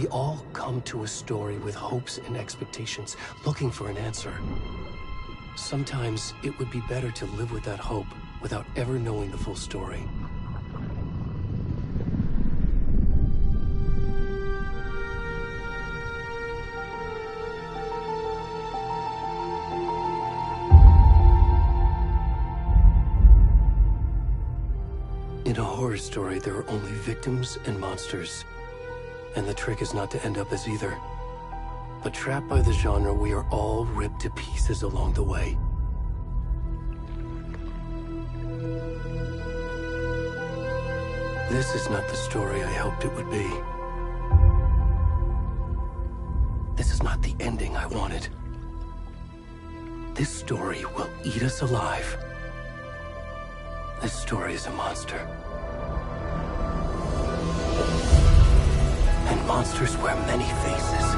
We all come to a story with hopes and expectations, looking for an answer. Sometimes it would be better to live with that hope without ever knowing the full story. In a horror story, there are only victims and monsters. And the trick is not to end up as either. But trapped by the genre, we are all ripped to pieces along the way. This is not the story I hoped it would be. This is not the ending I wanted. This story will eat us alive. This story is a monster. And monsters wear many faces.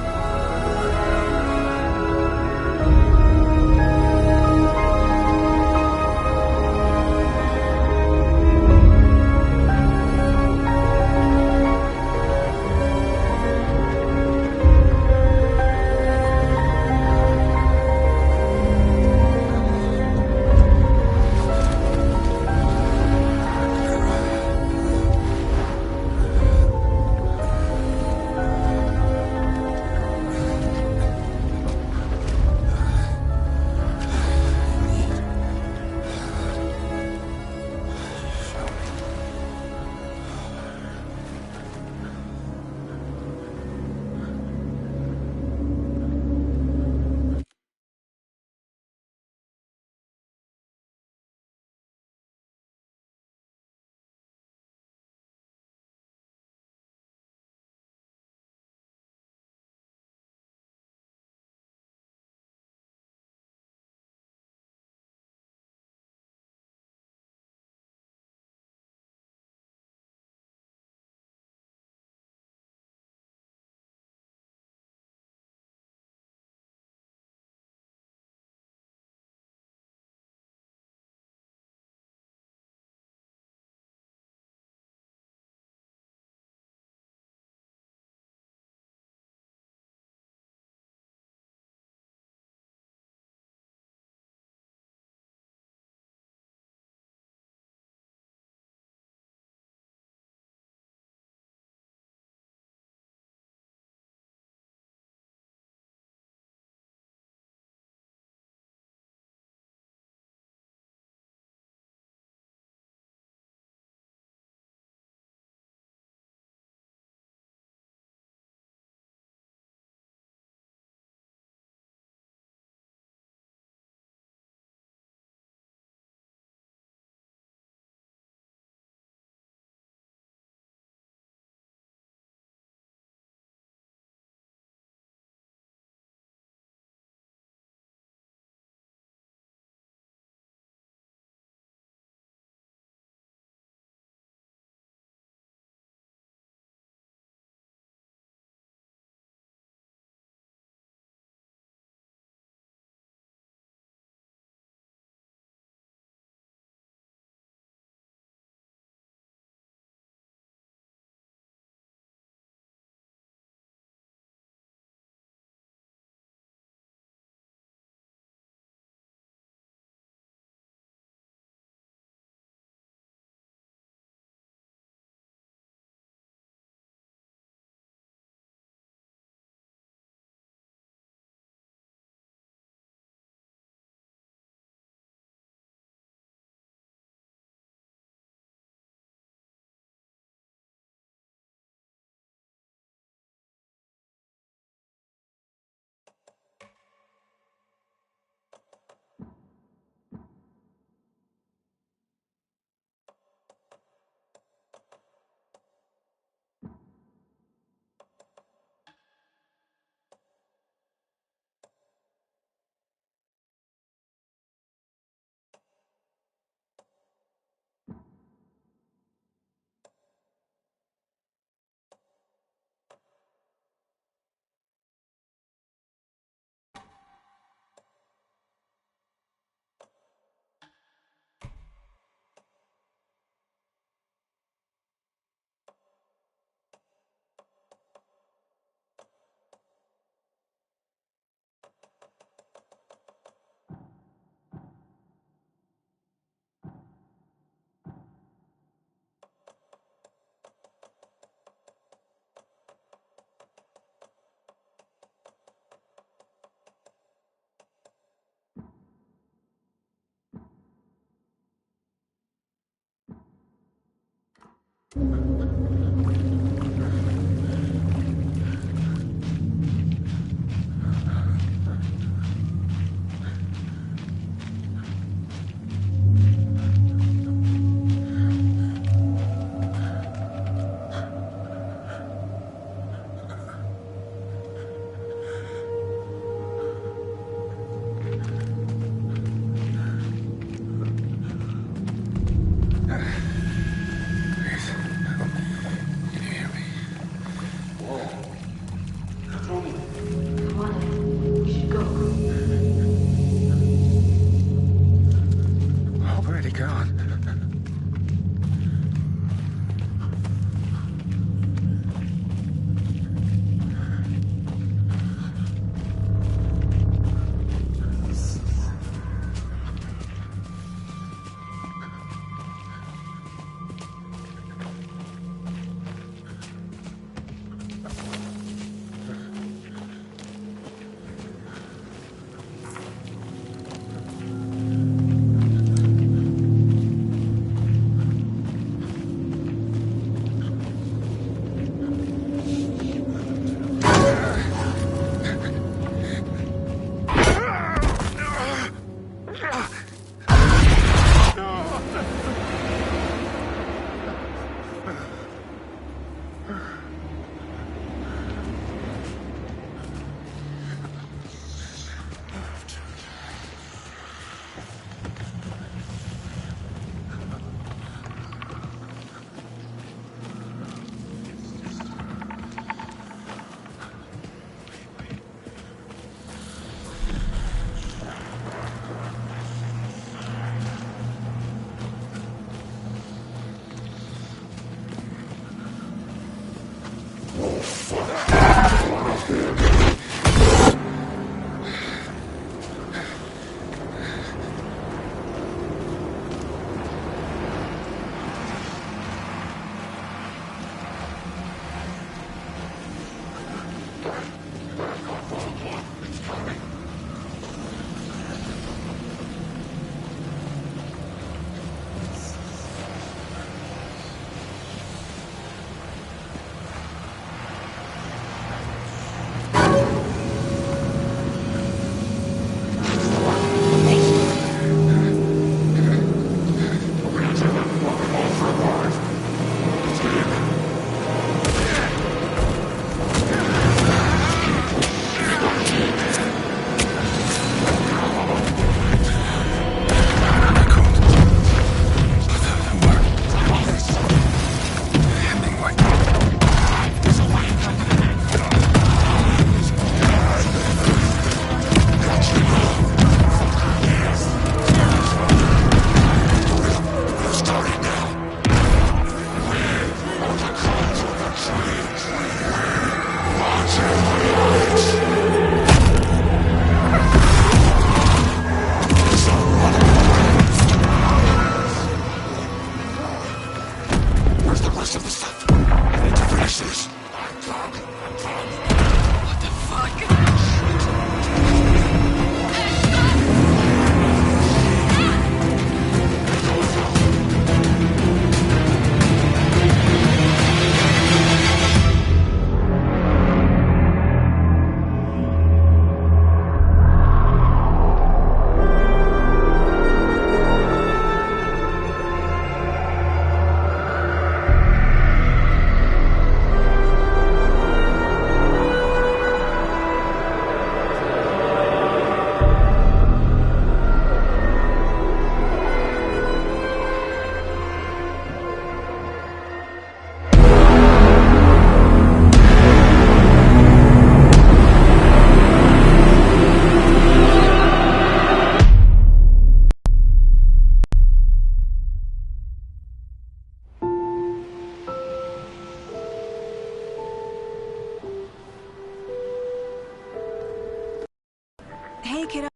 Hey, kiddo.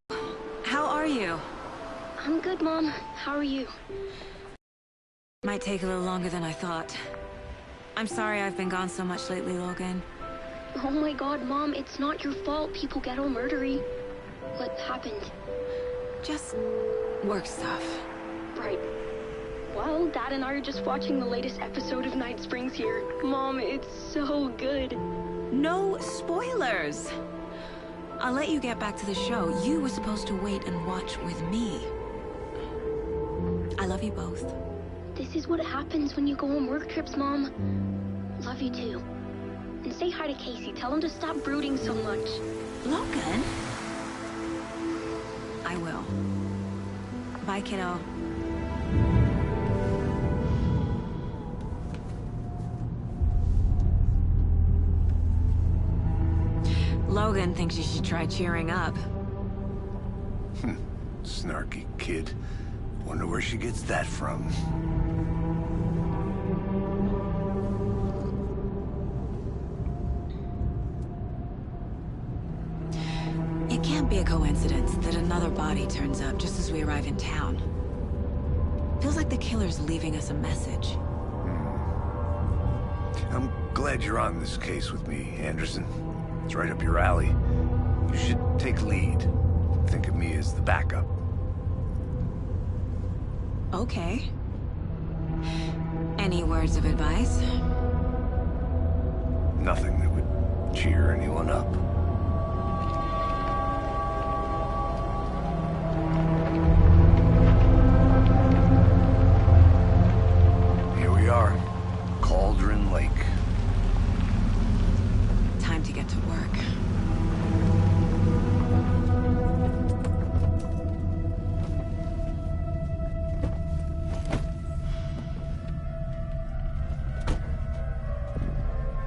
How are you? I'm good, Mom. How are you? Might take a little longer than I thought. I'm sorry I've been gone so much lately, Logan. Oh my god, Mom, it's not your fault people get all murdery. What happened? Just work stuff. Right. Well, Dad and I are just watching the latest episode of Night Springs here. Mom, it's so good. No spoilers! I'll let you get back to the show. You were supposed to wait and watch with me. I love you both. This is what happens when you go on work trips, Mom. Love you too. And say hi to Casey. Tell him to stop brooding so much. Logan? I will. Bye, kiddo. Logan thinks you should try cheering up. Snarky kid. Wonder where she gets that from. It can't be a coincidence that another body turns up just as we arrive in town. Feels like the killer's leaving us a message. I'm glad you're on this case with me, Anderson. It's right up your alley. You should take lead. Think of me as the backup. Okay. Any words of advice? Nothing that would cheer anyone up. Here we are. Cauldron Lake. Time to get to work.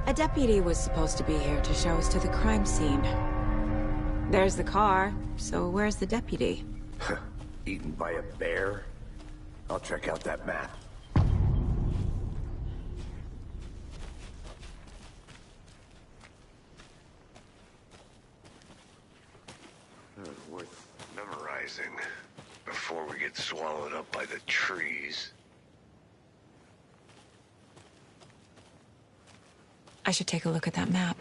A deputy was supposed to be here to show us to the crime scene. There's the car, so where's the deputy? Eaten by a bear? I'll check out that map. Worth memorizing before we get swallowed up by the trees. I should take a look at that map.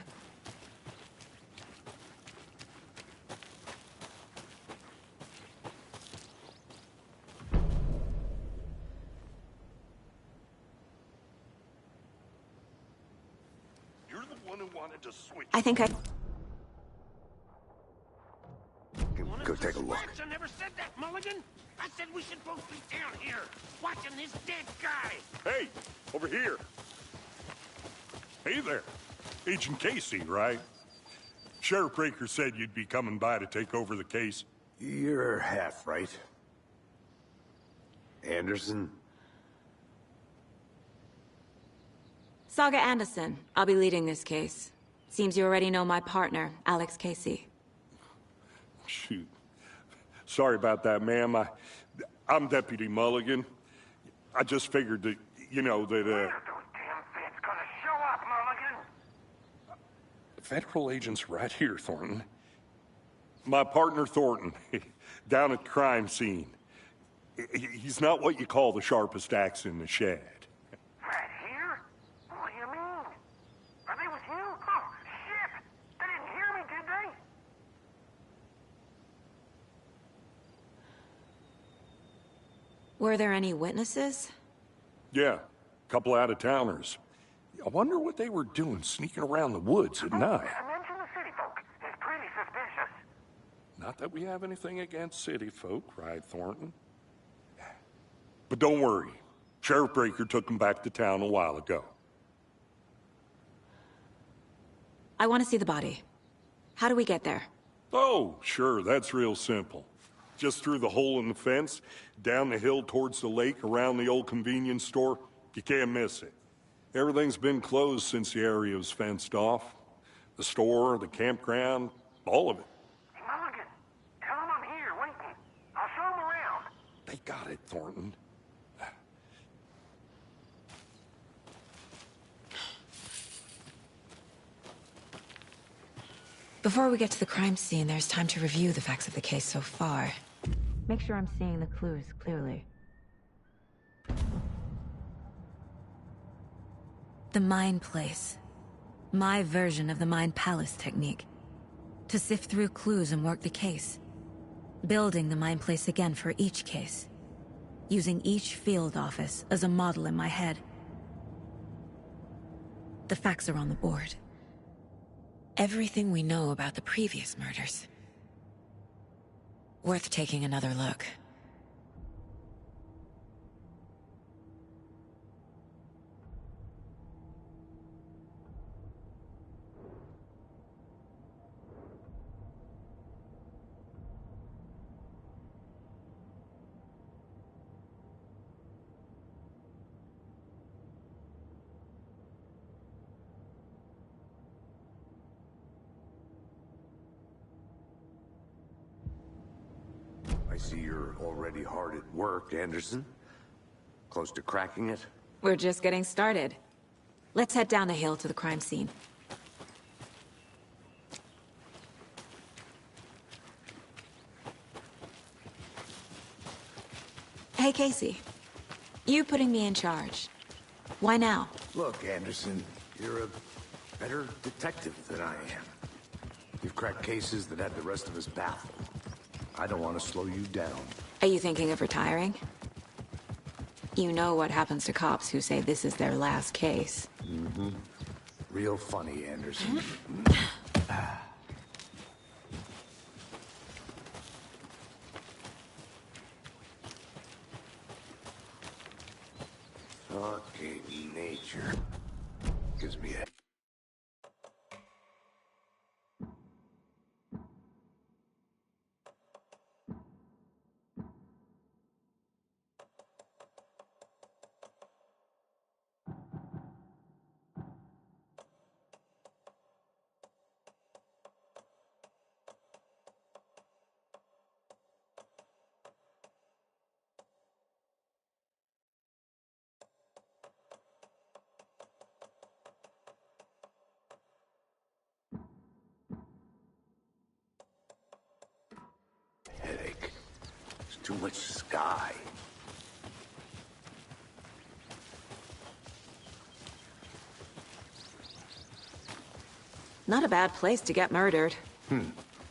You're the one who wanted to switch. I think I... Go take a look. I never said that, Mulligan. I said we should both be down here, watching this dead guy. Hey, over here. Hey there. Agent Casey, right? Sheriff Breaker said you'd be coming by to take over the case. You're half right. Anderson? Saga Anderson. I'll be leading this case. Seems you already know my partner, Alex Casey. Shoot. Sorry about that, ma'am. I'm Deputy Mulligan. I just figured that, you know, that, Those damn feds gonna show up, Mulligan. federal agent's right here, Thornton. My partner, Thornton, down at the crime scene. He's not what you call the sharpest axe in the shed. Right here? What do you mean? Are they with you? Oh, shit! They didn't hear me, did they? Were there any witnesses? Yeah, a couple out-of-towners. I wonder what they were doing sneaking around the woods at night. Mention the city folk. It's pretty suspicious. Not that we have anything against city folk, right, Thornton? But don't worry. Sheriff Breaker took them back to town a while ago. I want to see the body. How do we get there? Oh, sure, that's real simple. Just through the hole in the fence, down the hill towards the lake, around the old convenience store. You can't miss it. Everything's been closed since the area was fenced off. The store, the campground, all of it. Hey, Mulligan, tell them I'm here, waiting. I'll show them around. They got it, Thornton. Before we get to the crime scene, there's time to review the facts of the case so far. Make sure I'm seeing the clues clearly. The Mind Place. My version of the Mind Palace technique. To sift through clues and work the case. Building the Mind Place again for each case. using each field office as a model in my head. The facts are on the board. Everything we know about the previous murders. Worth taking another look. I see you're already hard at work, Anderson. Close to cracking it? We're just getting started. Let's head down the hill to the crime scene. Hey, Casey. You putting me in charge. Why now? Look, Anderson, you're a better detective than I am. You've cracked cases that had the rest of us baffled. I don't want to slow you down. Are you thinking of retiring? You know what happens to cops who say this is their last case. Mm-hmm. Real funny, Anderson. Fucking nature. Gives me a... headache. There's too much sky. Not a bad place to get murdered.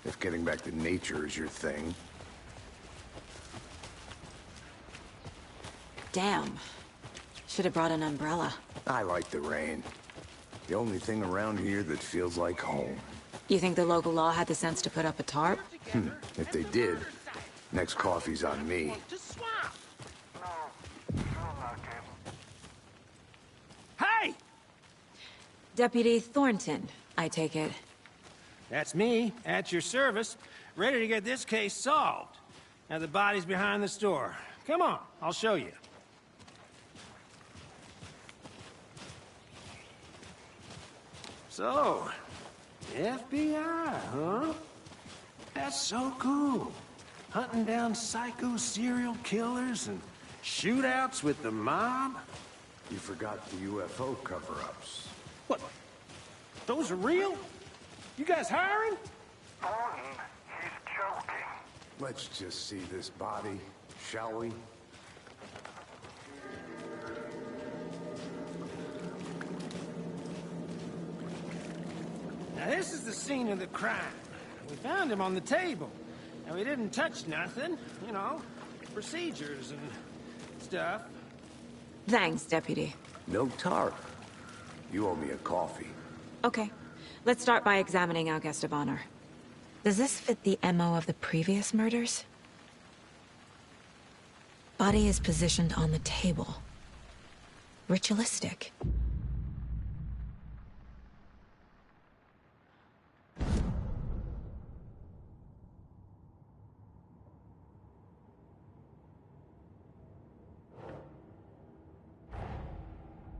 If getting back to nature is your thing. Damn. Should have brought an umbrella. I like the rain. The only thing around here that feels like home. You think the local law had the sense to put up a tarp? If they did, next coffee's on me. Hey! Deputy Thornton, I take it. That's me, at your service, ready to get this case solved. Now the body's behind the store. Come on, I'll show you. So, FBI, huh? That's so cool. Hunting down psycho serial killers and shootouts with the mob. You forgot the UFO cover-ups. What? Those are real? You guys hiring? Thornton, he's joking. Let's just see this body, shall we? Now this is the scene of the crime. We found him on the table. And we didn't touch nothing, you know, procedures and stuff. Thanks, Deputy. No tarp. You owe me a coffee. Okay. Let's start by examining our guest of honor. Does this fit the MO of the previous murders? Body is positioned on the table. Ritualistic.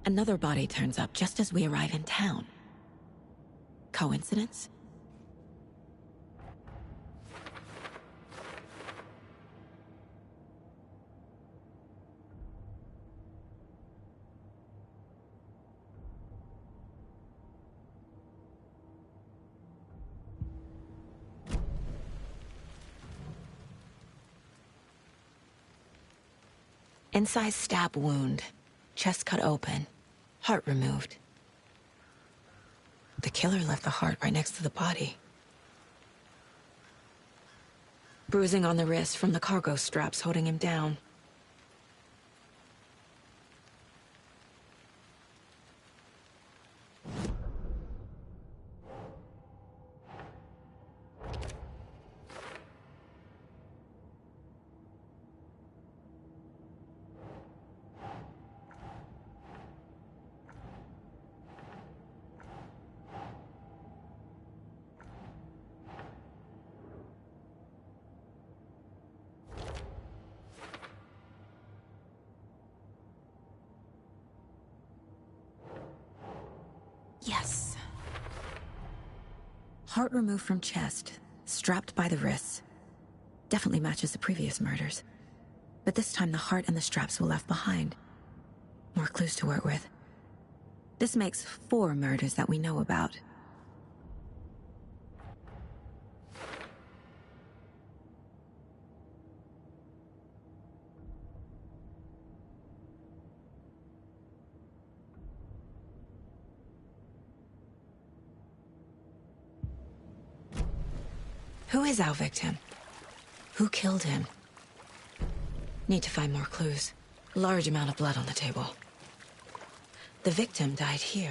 Another body turns up just as we arrive in town. Coincidence? Incised stab wound. Chest cut open. Heart removed. The killer left the heart right next to the body. Bruising on the wrist from the cargo straps holding him down. Heart removed from chest, strapped by the wrists. Definitely matches the previous murders. But this time the heart and the straps were left behind. More clues to work with. This makes 4 murders that we know about. Who is our victim? Who killed him? Need to find more clues. Large amount of blood on the table. The victim died here.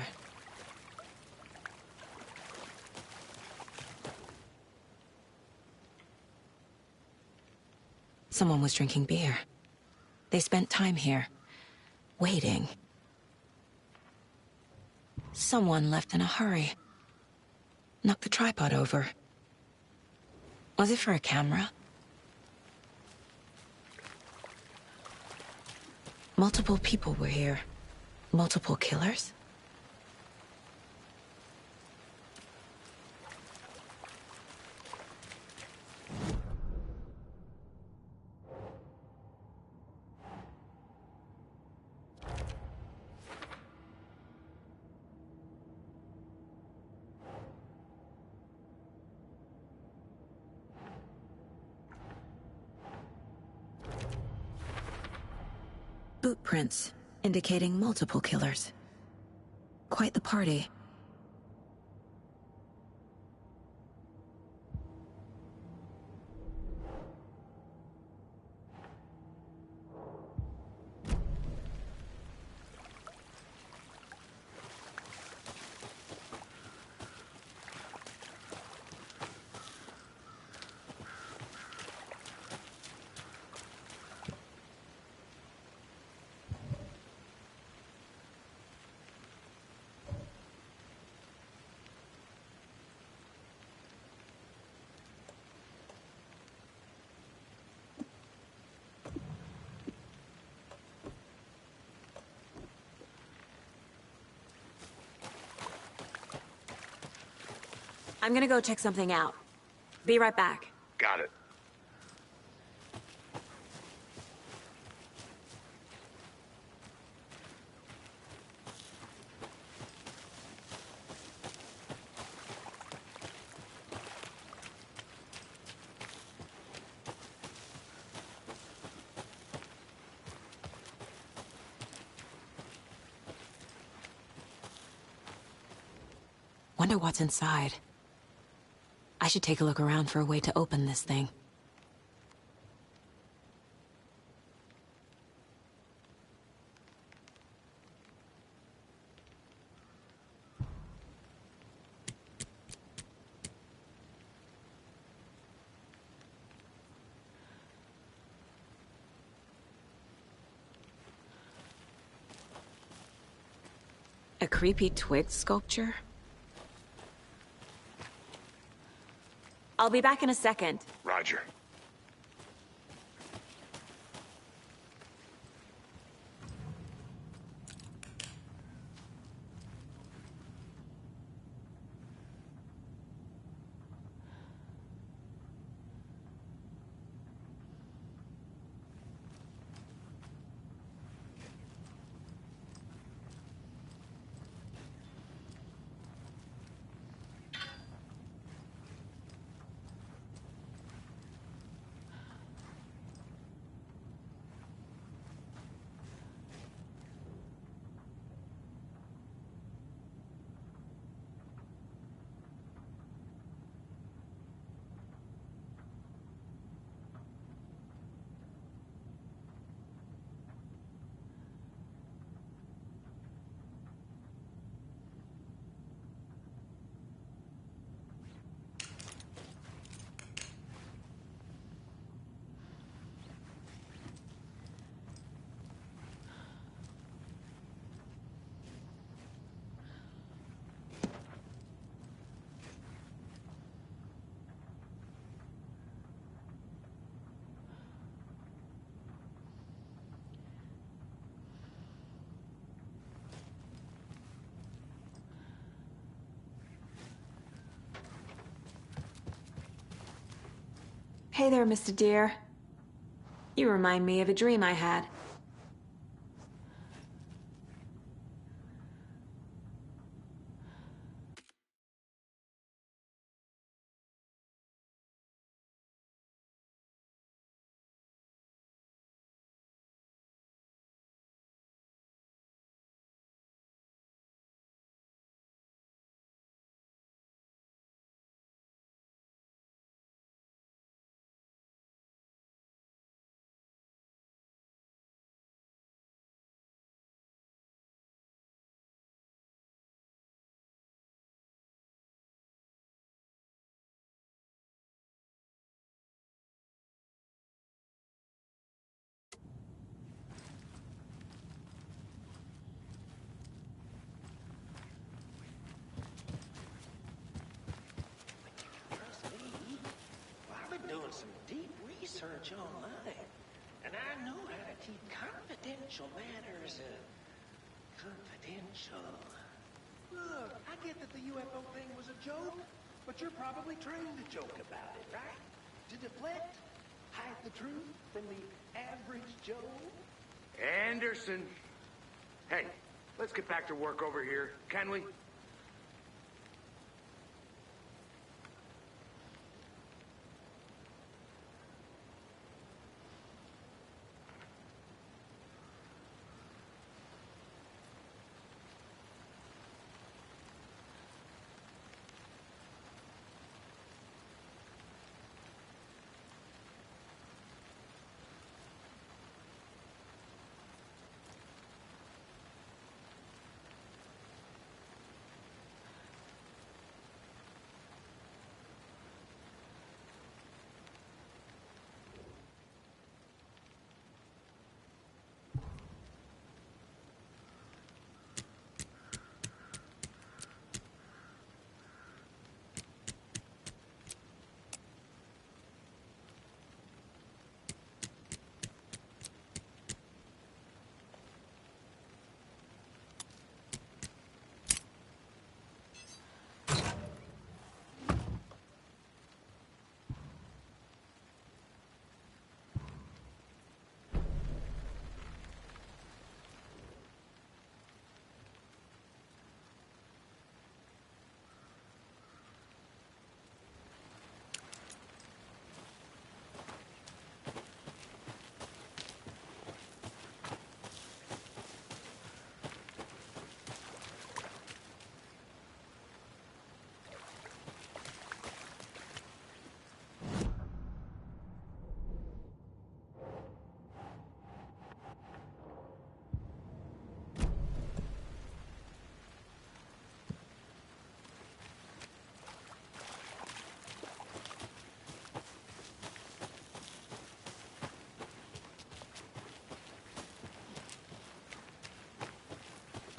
Someone was drinking beer. They spent time here, waiting. Someone left in a hurry. Knocked the tripod over. Was it for a camera? Multiple people were here. Multiple killers? Boot prints, indicating multiple killers. Quite the party. I'm gonna go check something out. Be right back. Got it. Wonder what's inside. I should take a look around for a way to open this thing. A creepy twig sculpture? I'll be back in a second. Roger. Hey there, Mr. Deer. You remind me of a dream I had. Trust me. Well, I've been doing some deep research online, and I know how to keep confidential matters confidential. Look, I get that the UFO thing was a joke, but you're probably trained to joke about it, right? To deflect, hide the truth from the average Joe. Anderson. Hey, let's get back to work over here, can we?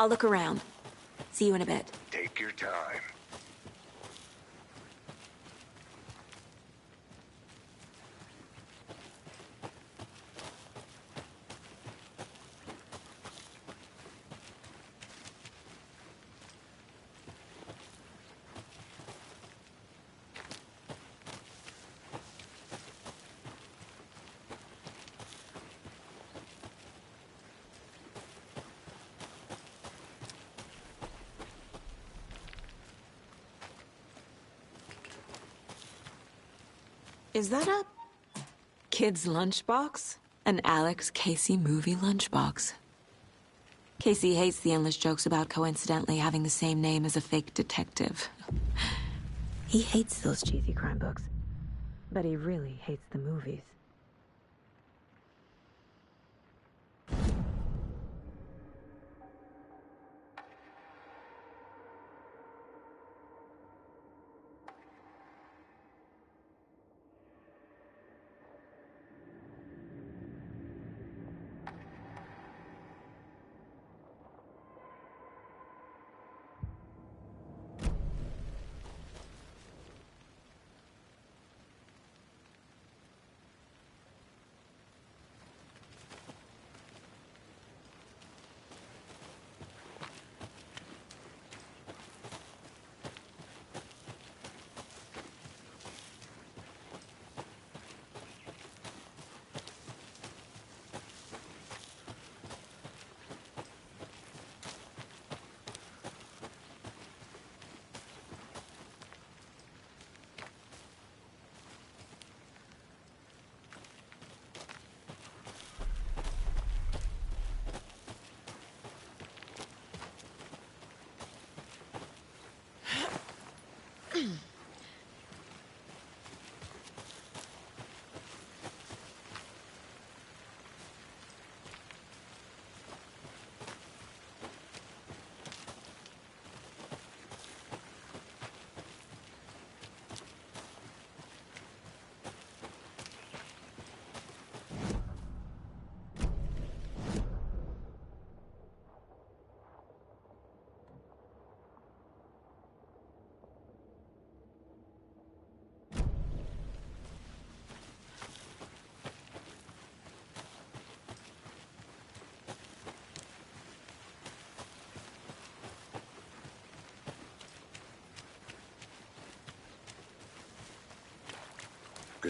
I'll look around. See you in a bit. Take your time. Is that a kid's lunchbox? An Alex Casey movie lunchbox. Casey hates the endless jokes about coincidentally having the same name as a fake detective. He hates those cheesy crime books, but he really hates the movies.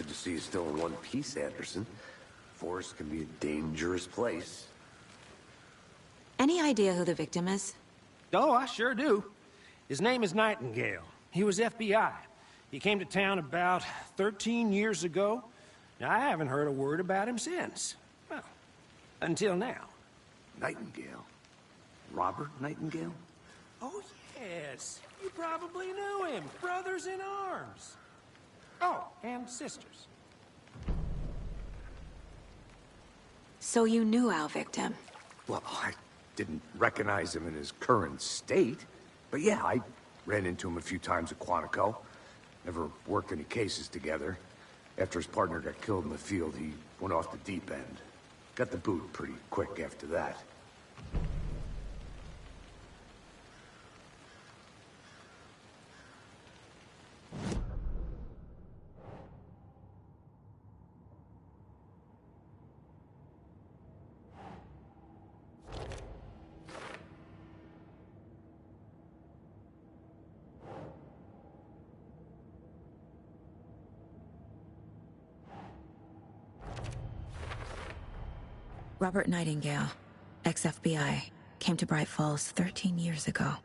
Good to see you still in one piece, Anderson. Forest can be a dangerous place. Any idea who the victim is? Oh, I sure do. His name is Nightingale. He was FBI. He came to town about 13 years ago. Now, I haven't heard a word about him since. Well, until now. Nightingale? Robert Nightingale? Oh, yes. You probably knew him. Brothers in arms. Oh, and sisters. So you knew our victim? Well, I didn't recognize him in his current state. But yeah, I ran into him a few times at Quantico. Never worked any cases together. After his partner got killed in the field, he went off the deep end. Got the boot pretty quick after that. Robert Nightingale, ex-FBI, came to Bright Falls 13 years ago.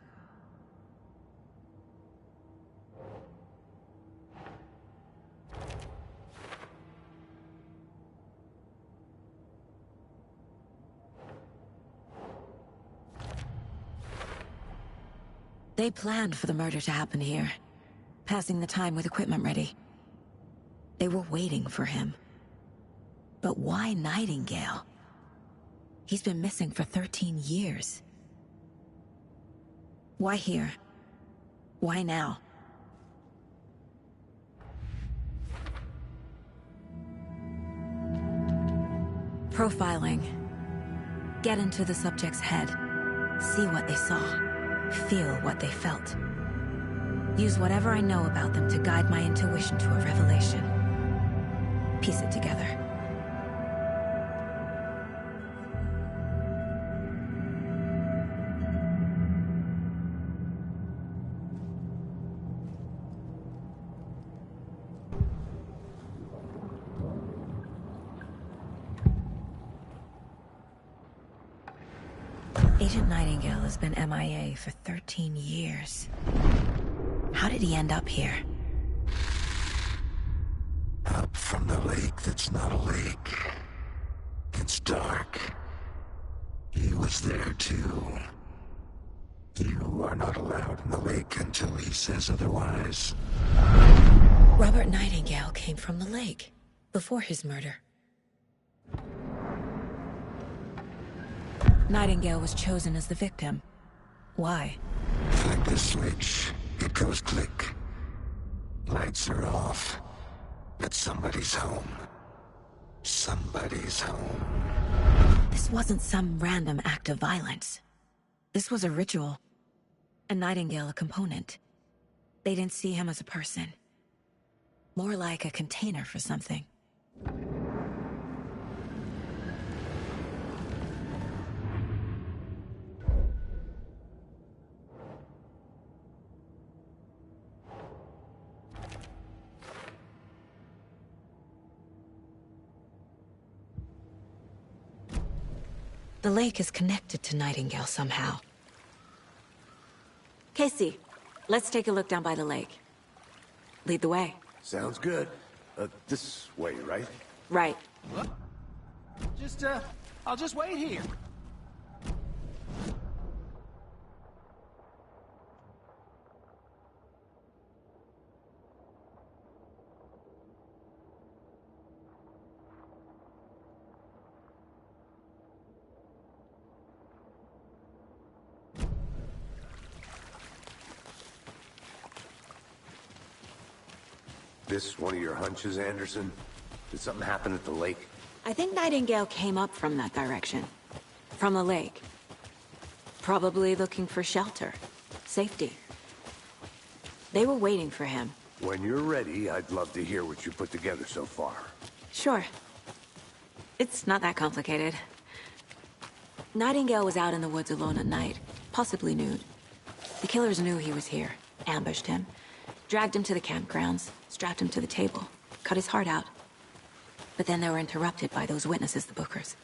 They planned for the murder to happen here, passing the time with equipment ready. They were waiting for him. But why Nightingale? He's been missing for 13 years. Why here? Why now? Profiling. Get into the subject's head. See what they saw. Feel what they felt. Use whatever I know about them to guide my intuition to a revelation. Piece it together. Agent Nightingale has been MIA for 13 years. How did he end up here? Up from the lake that's not a lake. It's dark. He was there too. You are not allowed in the lake until he says otherwise. Robert Nightingale came from the lake, before his murder. Nightingale was chosen as the victim. Why? Flick the switch, it goes click. Lights are off, but somebody's home. Somebody's home. This wasn't some random act of violence. This was a ritual. And Nightingale a component. They didn't see him as a person. More like a container for something. The lake is connected to Nightingale somehow. Casey, let's take a look down by the lake. Lead the way. Sounds good. This way, right? Right. I'll just wait here. This one of your hunches, Anderson? Did something happen at the lake? I think Nightingale came up from that direction. From the lake. Probably looking for shelter. Safety. They were waiting for him. When you're ready, I'd love to hear what you put together so far. Sure. It's not that complicated. Nightingale was out in the woods alone at night, possibly nude. The killers knew he was here, ambushed him, dragged him to the campgrounds, strapped him to the table, cut his heart out. But then they were interrupted by those witnesses, the Bookers.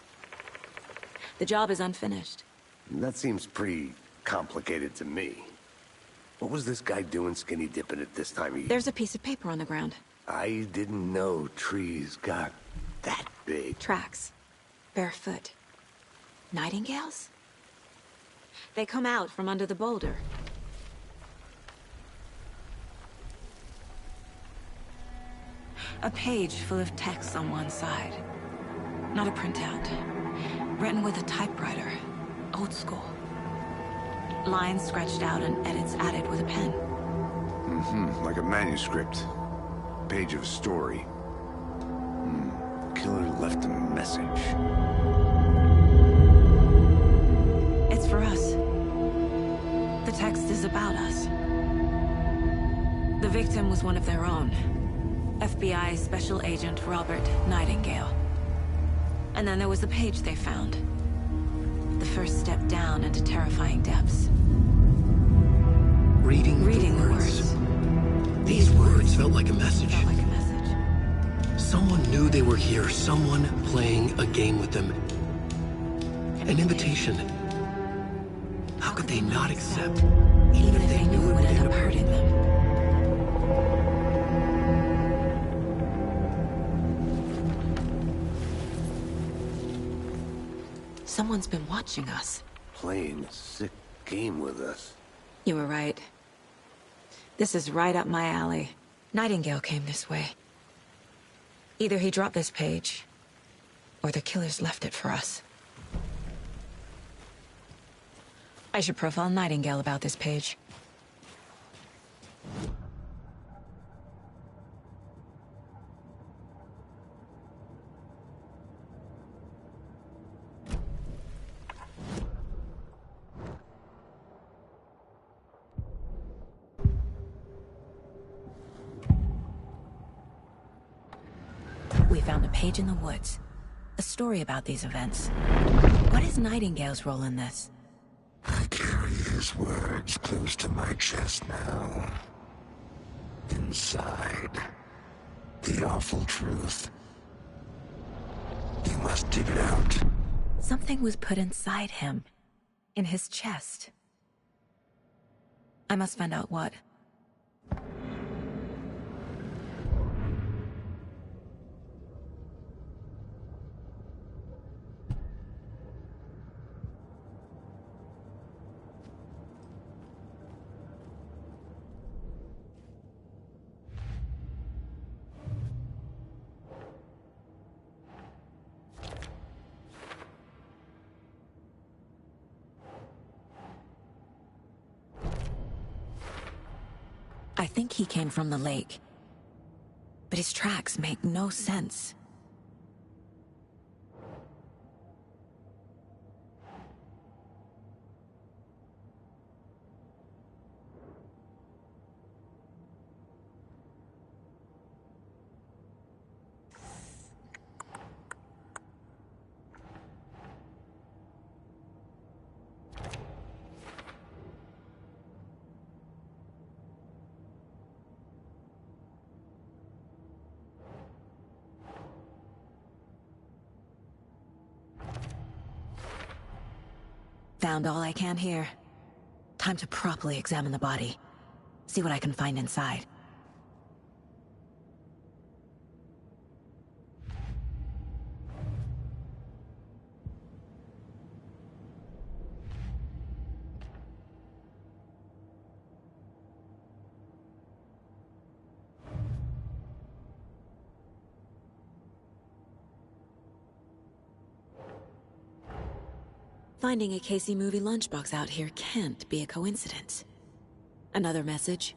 The job is unfinished. That seems pretty complicated to me. What was this guy doing skinny dipping at this time of year? There's a piece of paper on the ground. I didn't know trees got that big. Tracks. Barefoot. Nightingales? They come out from under the boulder. A page full of text on one side. Not a printout. Written with a typewriter. Old school. Lines scratched out and edits added with a pen. Like a manuscript. Page of a story. Killer left a message. It's for us. The text is about us. The victim was one of their own. FBI Special Agent Robert Nightingale. And then there was the page they found. The first step down into terrifying depths. Reading the words. These words felt like a message. Felt like a message. Someone knew they were here. Someone playing a game with them. An invitation. How could they not accept, Even if they knew it would end up hurting them. Someone's been watching us. Playing a sick game with us. You were right. This is right up my alley. Nightingale came this way. Either he dropped this page, or the killers left it for us. I should profile Nightingale about this page. We found a page in the woods. A story about these events. What is Nightingale's role in this? I carry his words close to my chest now. Inside, the awful truth. You must dig it out. Something was put inside him. In his chest. I must find out what. I think he came from the lake. But his tracks make no sense. Found all I can here. Time to properly examine the body. See what I can find inside. Finding a Casey movie lunchbox out here can't be a coincidence. Another message.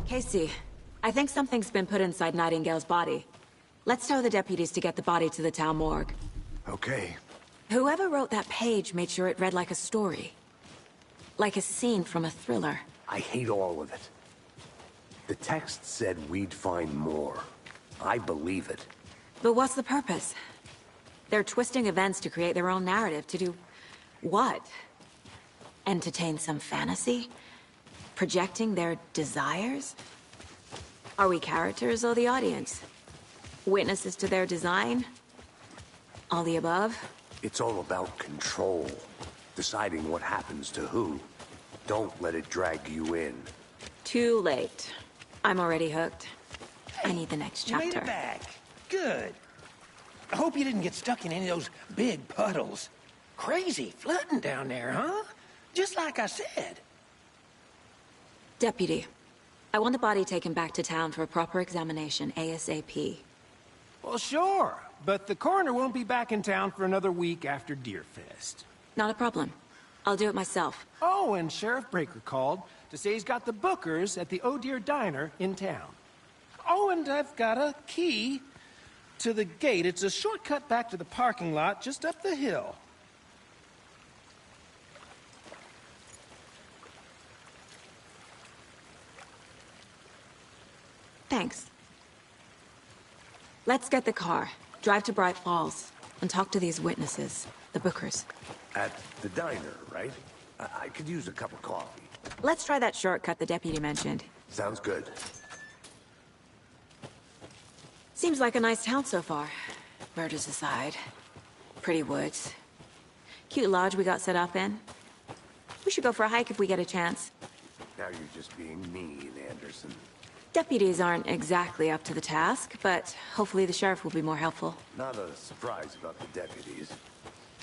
Casey, I think something's been put inside Nightingale's body. Let's tell the deputies to get the body to the town morgue. Okay. Whoever wrote that page made sure it read like a story. Like a scene from a thriller. I hate all of it. The text said we'd find more. I believe it. But what's the purpose? They're twisting events to create their own narrative. To do what? Entertain some fantasy? Projecting their desires? Are we characters or the audience? Witnesses to their design? All the above? It's all about control. Deciding what happens to who. Don't let it drag you in. Too late. I'm already hooked. I need the next You made chapter. it back. Good. I hope you didn't get stuck in any of those big puddles. Crazy flooding down there, huh? Just like I said. Deputy, I want the body taken back to town for a proper examination, ASAP. Well, sure. But the coroner won't be back in town for another week after Deerfest. Not a problem. I'll do it myself. Oh, and Sheriff Breaker called to say he's got the Bookers at the Oh Dear Diner in town. Oh, and I've got a key to the gate. It's a shortcut back to the parking lot just up the hill. Thanks. Let's get the car, drive to Bright Falls, and talk to these witnesses, the Bookers. At the diner, right? I could use a cup of coffee. Let's try that shortcut the deputy mentioned. Sounds good. Seems like a nice town so far. Murders aside. Pretty woods. Cute lodge we got set up in. We should go for a hike if we get a chance. Now you're just being mean, Anderson. Deputies aren't exactly up to the task, but hopefully the sheriff will be more helpful. Not a surprise about the deputies.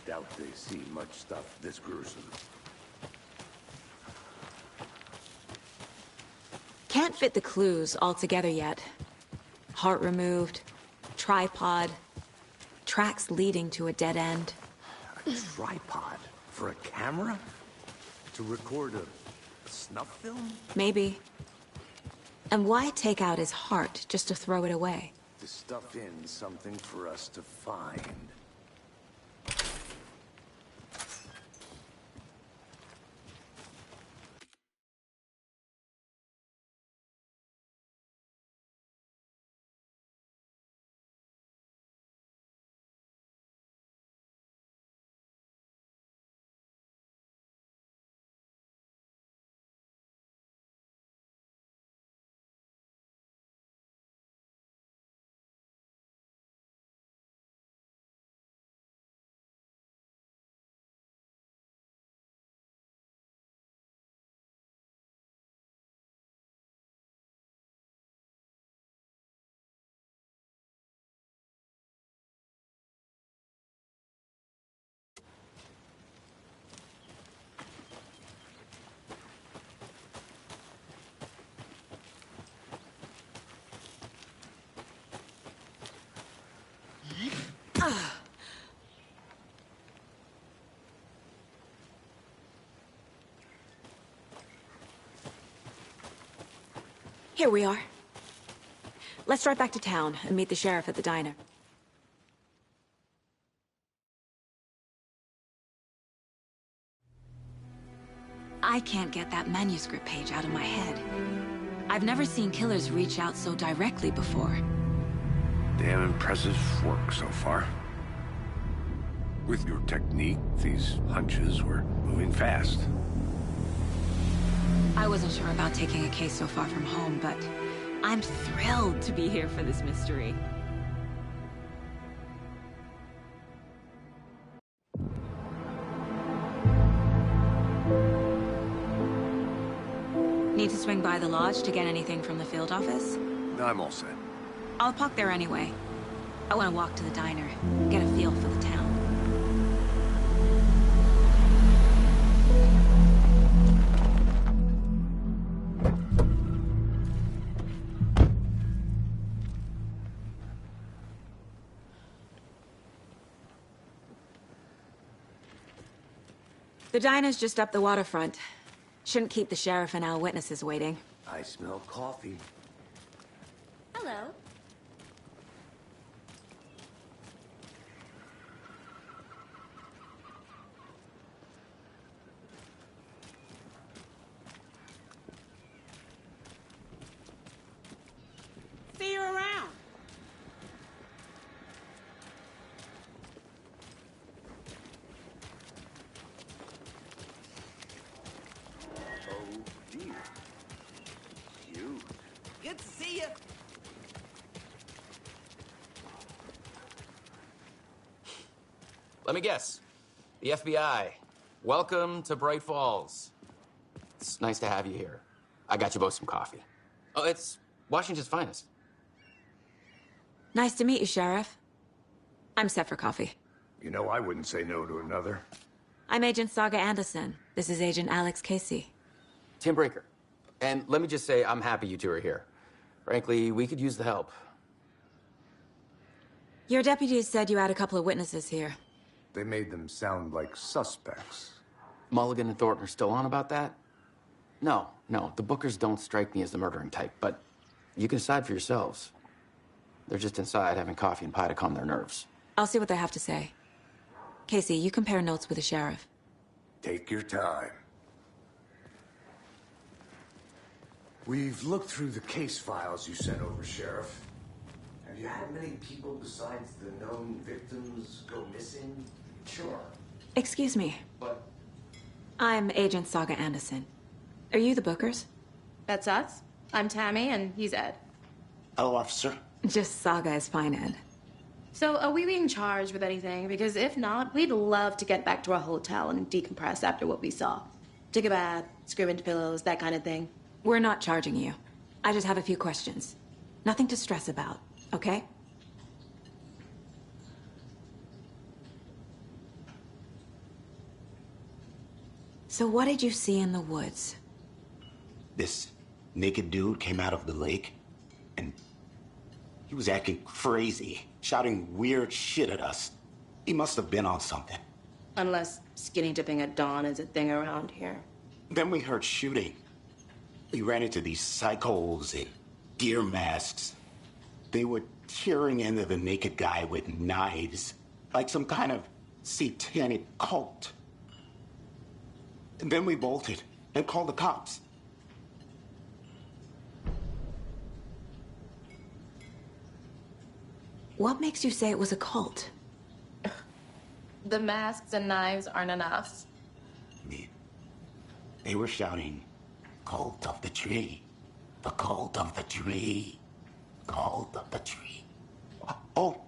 Doubt they see much stuff this gruesome. Can't fit the clues all together yet. Heart removed, tripod, tracks leading to a dead end. A tripod? For a camera? To record a snuff film? Maybe. And why take out his heart just to throw it away? To stuff in something for us to find. Here we are. Let's drive back to town and meet the sheriff at the diner. I can't get that manuscript page out of my head. I've never seen killers reach out so directly before. Damn impressive work so far. With your technique, these hunches were moving fast. I wasn't sure about taking a case so far from home, but I'm thrilled to be here for this mystery. Need to swing by the lodge to get anything from the field office? I'm all set. I'll park there anyway. I want to walk to the diner, get a feel for the town. The diner's just up the waterfront. Shouldn't keep the sheriff and our witnesses waiting. I smell coffee. Hello. See you around. Oh, dear. Cute. Good to see you. Let me guess. The FBI. Welcome to Bright Falls. It's nice to have you here. I got you both some coffee. Oh, it's Washington's finest. Nice to meet you, Sheriff. I'm set for coffee. You know, I wouldn't say no to another. I'm Agent Saga Anderson. This is Agent Alex Casey. Tim Breaker. And let me just say, I'm happy you two are here. Frankly, we could use the help. Your deputies said you had a couple of witnesses here. They made them sound like suspects. Mulligan and Thornton are still on about that? No, the Bookers don't strike me as the murdering type, but you can decide for yourselves. They're just inside having coffee and pie to calm their nerves. I'll see what they have to say. Casey, you compare notes with the sheriff. Take your time. We've looked through the case files you sent over, Sheriff. Have you had many people besides the known victims go missing? Sure. Excuse me. But I'm Agent Saga Anderson. Are you the Bookers? That's us. I'm Tammy, and he's Ed. Hello, officer. Just Saga is fine, Ed. So, are we being charged with anything? Because if not, we'd love to get back to our hotel and decompress after what we saw. Take a bath, scream into pillows, that kind of thing. We're not charging you. I just have a few questions. Nothing to stress about, okay? So what did you see in the woods? This naked dude came out of the lake, and he was acting crazy, shouting weird shit at us. He must have been on something. Unless skinny dipping at dawn is a thing around here. Then we heard shooting. We ran into these psychos in deer masks. They were tearing into the naked guy with knives, like some kind of satanic cult. And then we bolted and called the cops. What makes you say it was a cult? The masks and knives aren't enough. I mean, they were shouting, "Cult of the tree, the cult of the tree, cult of the tree." Oh,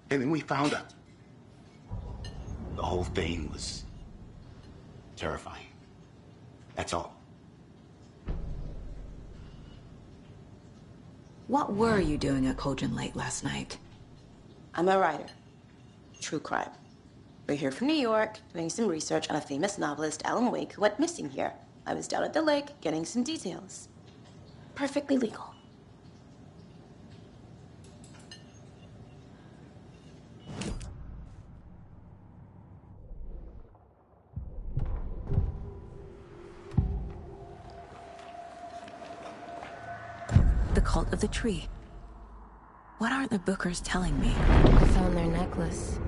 and then we found out. The whole thing was terrifying. That's all. What were you doing at Cauldron Lake last night? I'm a writer. True crime. We're here from New York, doing some research on a famous novelist, Alan Wake, who went missing here. I was down at the lake, getting some details. Perfectly legal. The cult of the tree. What aren't the Bookers telling me? I found their necklace.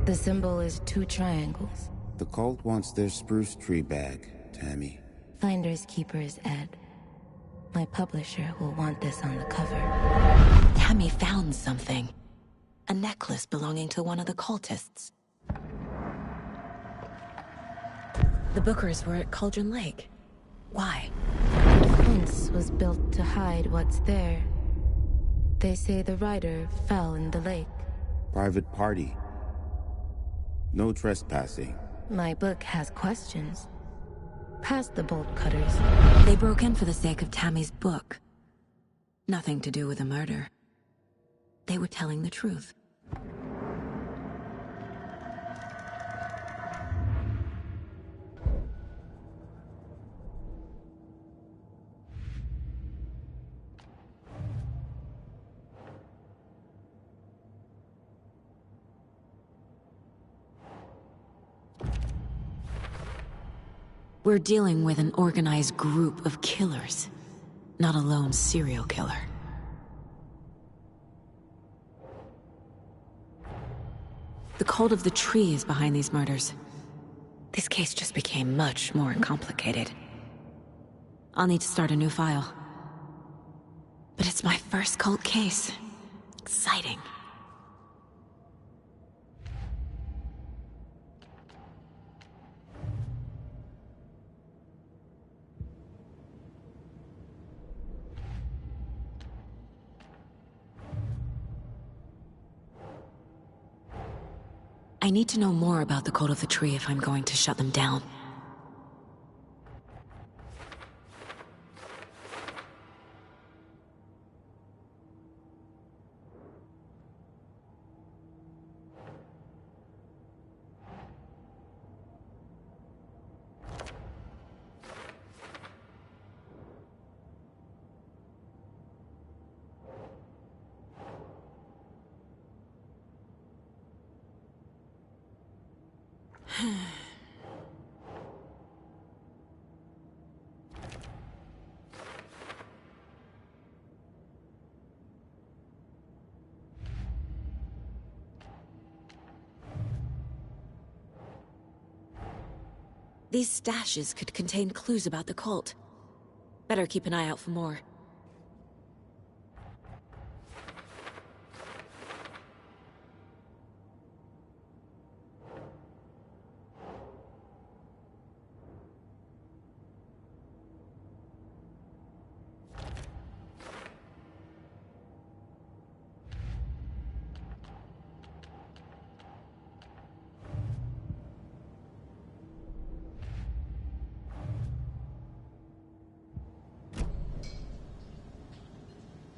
The symbol is 2 triangles. The cult wants their spruce tree bag, Tammy. Finders keepers, Ed. My publisher will want this on the cover. Tammy found something. A necklace belonging to one of the cultists. The Bookers were at Cauldron Lake. Why? The fence was built to hide what's there. They say the rider fell in the lake. Private party. No trespassing. My book has questions. Past the bolt cutters. They broke in for the sake of Tammy's book. Nothing to do with a murder. They were telling the truth. We're dealing with an organized group of killers. not a lone serial killer. The cult of the tree is behind these murders. This case just became much more complicated. I'll need to start a new file. But it's my first cult case. Exciting. I need to know more about the cult of the tree if I'm going to shut them down. These stashes could contain clues about the cult. Better keep an eye out for more.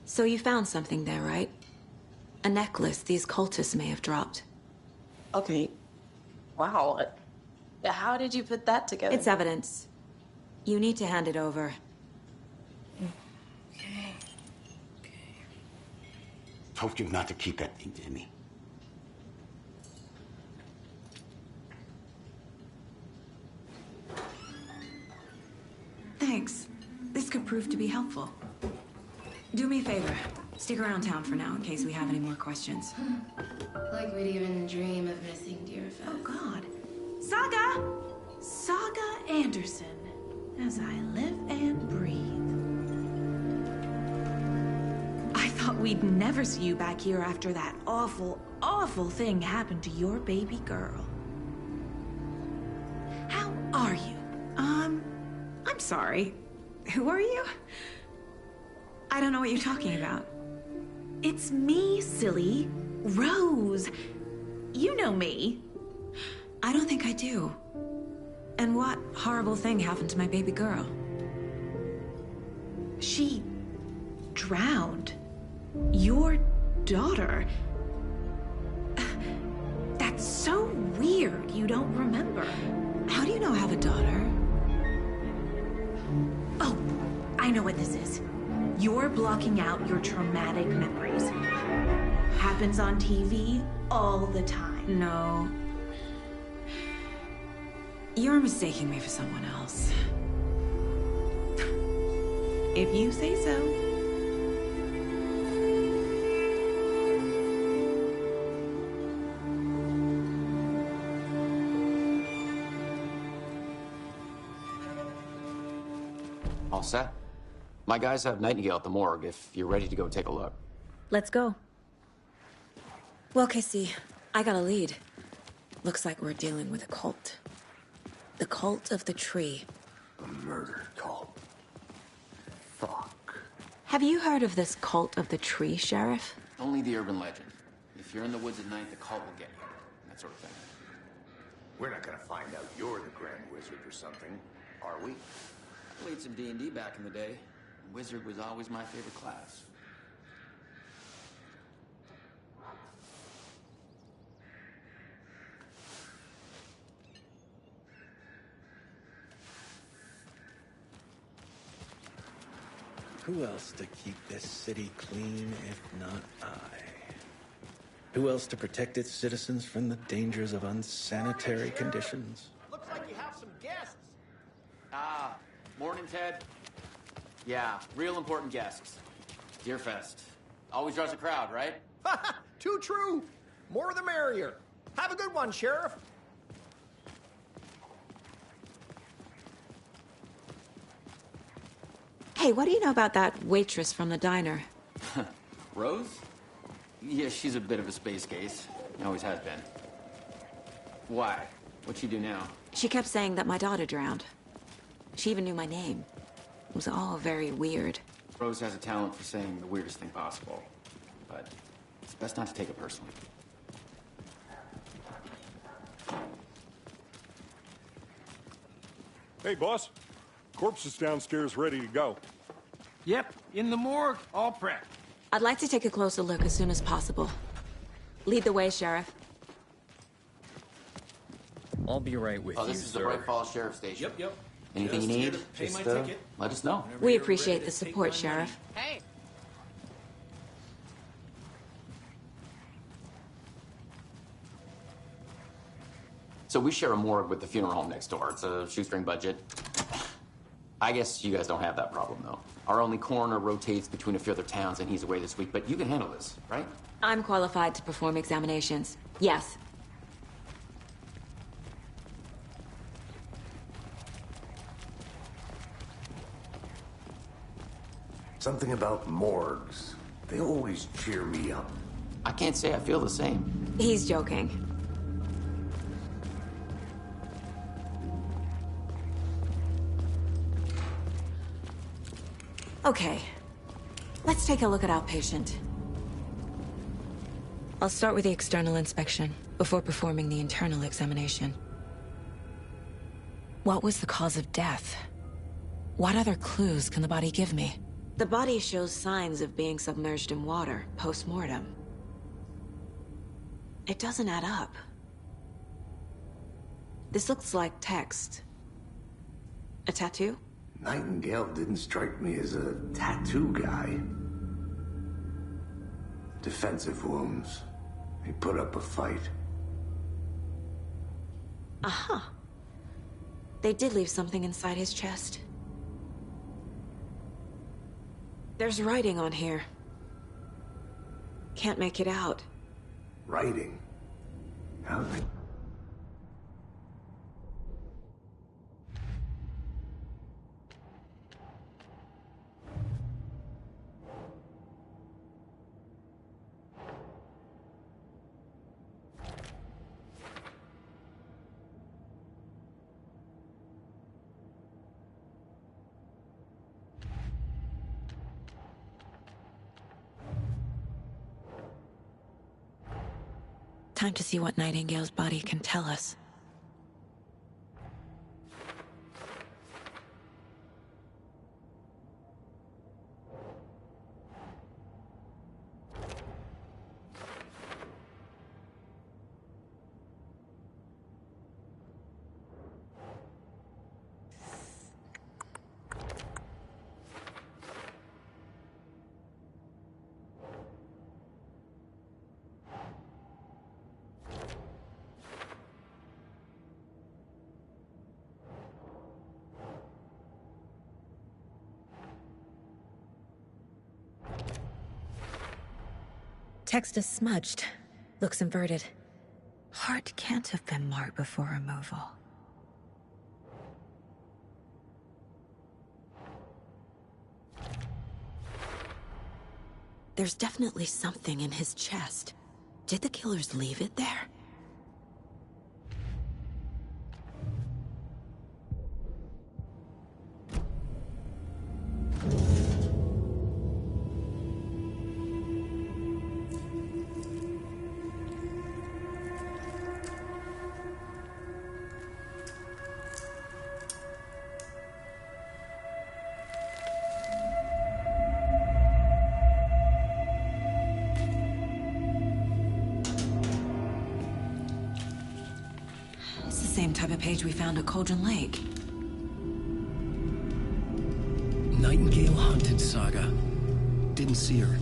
So you found something there, right? A necklace these cultists may have dropped. Okay. Wow. How did you put that together? It's evidence. You need to hand it over. Okay. Told you not to keep that thing, Jimmy. Thanks. This could prove to be helpful. Do me a favor. Stick around town for now in case we have any more questions. Like we'd even dream of missing dear Fez. Oh, God. Saga! Saga Anderson. As I live and breathe. I thought we'd never see you back here after that awful, awful thing happened to your baby girl. How are you? I'm sorry. Who are you? I don't know what you're talking about. It's me, silly. Rose. You know me. I don't think I do. And what horrible thing happened to my baby girl? She drowned. Your daughter. That's so weird you don't remember. How do you know I have a daughter? Oh, I know what this is. You're blocking out your traumatic memories. Happens on TV all the time. No. You're mistaking me for someone else. If you say so. All set? My guys have Nightingale at the morgue if you're ready to go take a look. Let's go. Well, Casey, I got a lead. Looks like we're dealing with a cult. The cult of the tree. A murder cult. Fuck. Have you heard of this cult of the tree, Sheriff? Only the urban legend. If you're in the woods at night, the cult will get you. That sort of thing. We're not gonna find out you're the Grand Wizard or something, are we? Played some D&D back in the day. Wizard was always my favorite class. Who else to keep this city clean if not I? Who else to protect its citizens from the dangers of unsanitary conditions? Looks like you have some guests. Ah, morning, Ted. Yeah, real important guests. Deerfest. Always draws a crowd, right? Too true. More the merrier. Have a good one, Sheriff. Hey, what do you know about that waitress from the diner? Rose? Yeah, she's a bit of a space case. Always has been. Why? What'd she do now? She kept saying that my daughter drowned. She even knew my name. It was all very weird. Rose has a talent for saying the weirdest thing possible. But it's best not to take it personally. Hey, boss. Corpse is downstairs ready to go. Yep, in the morgue, all prepped. I'd like to take a closer look as soon as possible. Lead the way, Sheriff. I'll be right with you, This is sir. the Bright Falls Sheriff Station. Yep. Anything Just you here need, to pay just my ticket. let us know. We appreciate the support, Sheriff. Hey! So we share a morgue with the funeral home next door. It's a shoestring budget. I guess you guys don't have that problem, though. Our only coroner rotates between a few other towns, and he's away this week, but you can handle this, right? I'm qualified to perform examinations. Yes. Something about morgues. They always cheer me up. I can't say I feel the same. He's joking. Okay. Let's take a look at our patient. I'll start with the external inspection before performing the internal examination. What was the cause of death? What other clues can the body give me? The body shows signs of being submerged in water post-mortem. It doesn't add up. This looks like text. A tattoo? Nightingale didn't strike me as a tattoo guy. Defensive wounds. He put up a fight. Uh-huh. They did leave something inside his chest. There's writing on here. Can't make it out. Writing? How? Time to see what Nightingale's body can tell us. Text is smudged. Looks inverted. Heart can't have been marked before removal. There's definitely something in his chest. Did the killers leave it there? Same type of page we found at Cauldron Lake. Nightingale Hunted Saga. Didn't see her.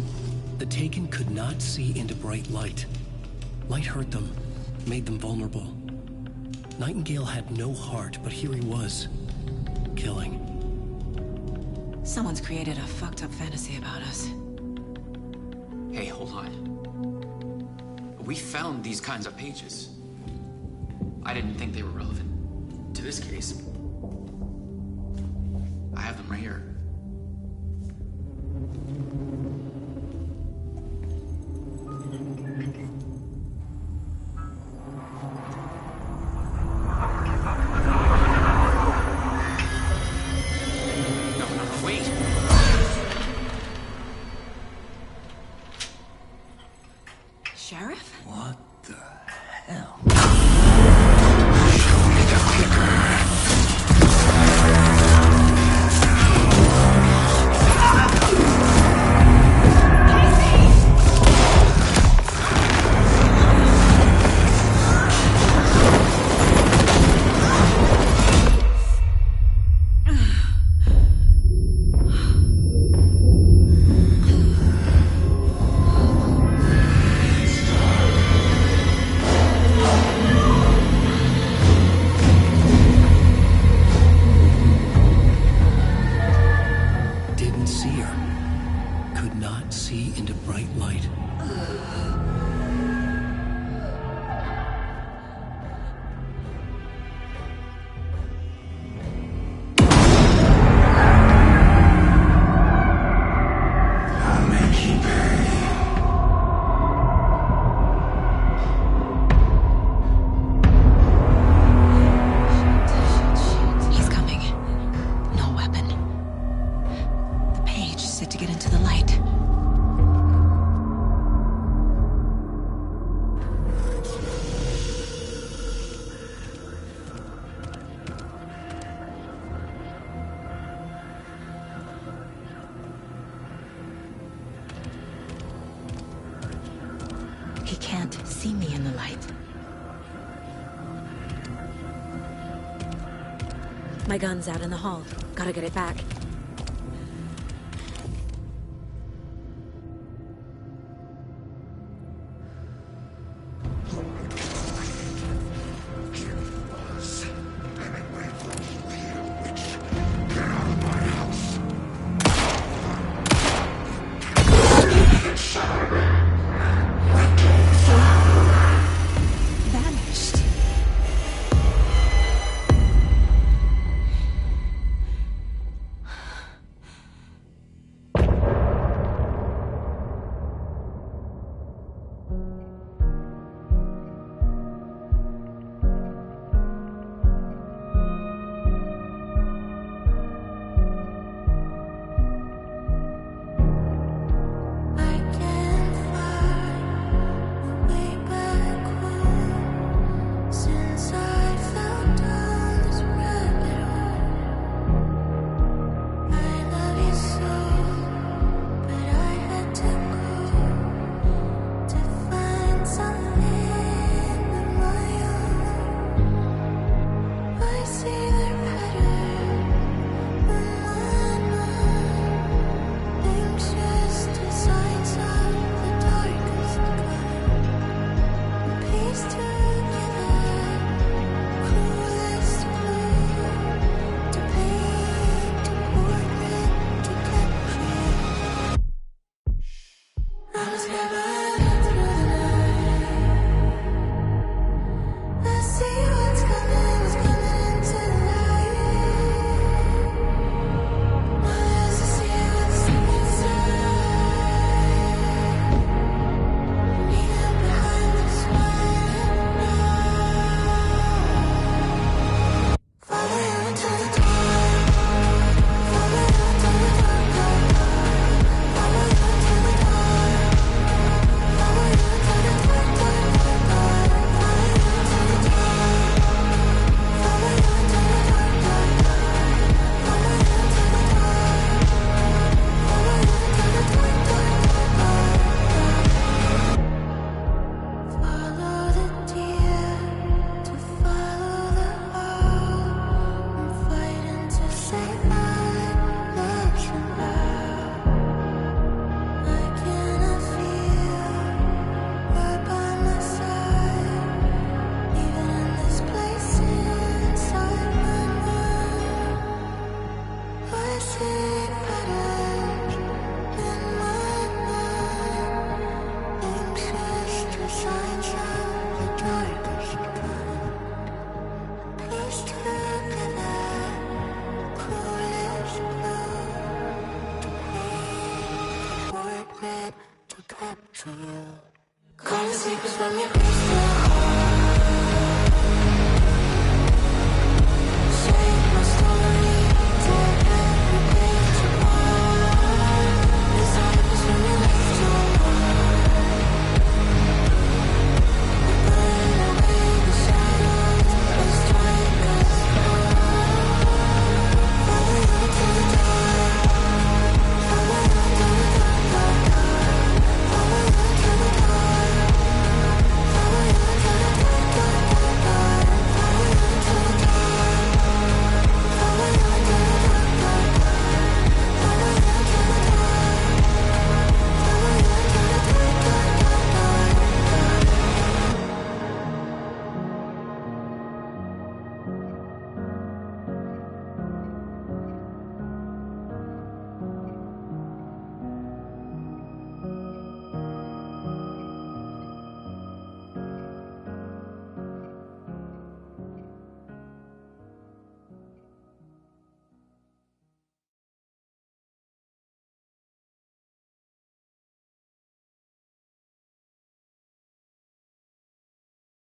The Taken could not see into bright light. Light hurt them, made them vulnerable. Nightingale had no heart, but here he was, killing. Someone's created a fucked up fantasy about us. Hey, hold on. We found these kinds of pages. I didn't think they were relevant to this case. I have them right here. Sheriff? What the hell? Didn't see her. Could not see into bright light. He's coming. No weapon. The page set to get into the light. He can't see me in the light. My gun's out in the hall. Gotta get it back. Vanished. Going to sleep is when we reach the